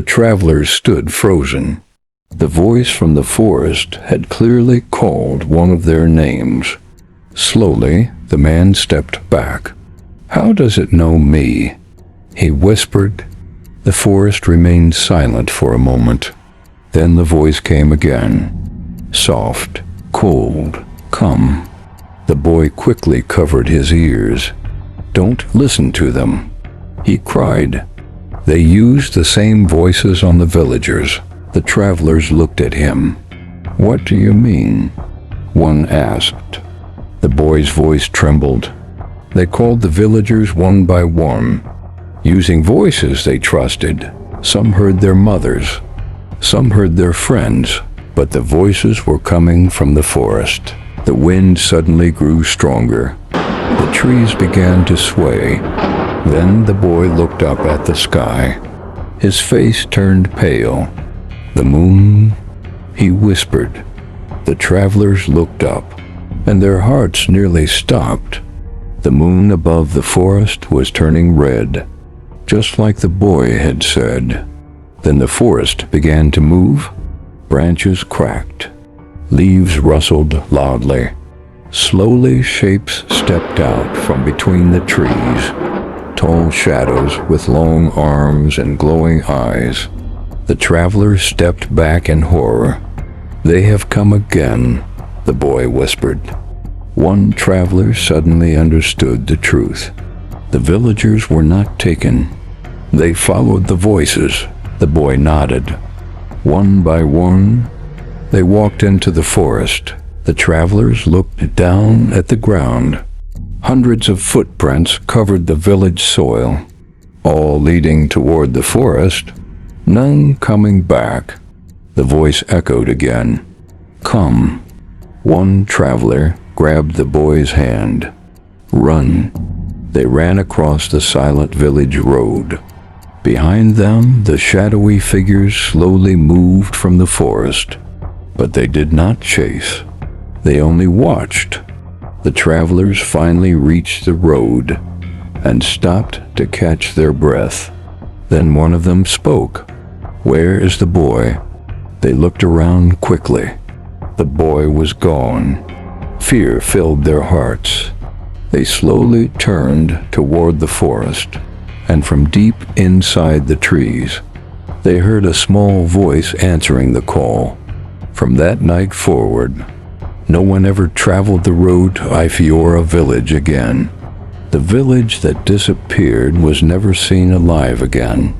The travelers stood frozen. The voice from the forest had clearly called one of their names. Slowly, the man stepped back. "How does it know me?" he whispered. The forest remained silent for a moment. Then the voice came again. Soft, cold, come. The boy quickly covered his ears. "Don't listen to them," he cried. They used the same voices on the villagers. The travelers looked at him. "What do you mean?" one asked. The boy's voice trembled. They called the villagers one by one, using voices they trusted. Some heard their mothers, some heard their friends, but the voices were coming from the forest. The wind suddenly grew stronger. The trees began to sway. Then the boy looked up at the sky. His face turned pale. "The moon," he whispered. The travelers looked up, and their hearts nearly stopped. The moon above the forest was turning red, just like the boy had said. Then the forest began to move. Branches cracked. Leaves rustled loudly. Slowly, shapes stepped out from between the trees. Tall shadows with long arms and glowing eyes. The travelers stepped back in horror. "They have come again," the boy whispered. One traveler suddenly understood the truth. The villagers were not taken. They followed the voices. The boy nodded. One by one, they walked into the forest. The travelers looked down at the ground. Hundreds of footprints covered the village soil, all leading toward the forest, none coming back. The voice echoed again. "Come." One traveler grabbed the boy's hand. "Run." They ran across the silent village road. Behind them, the shadowy figures slowly moved from the forest. But they did not chase. They only watched. The travelers finally reached the road and stopped to catch their breath. Then one of them spoke. "Where is the boy?" They looked around quickly. The boy was gone. Fear filled their hearts. They slowly turned toward the forest, and from deep inside the trees, they heard a small voice answering the call. From that night forward, no one ever traveled the road to Ifiora village again. The village that disappeared was never seen alive again.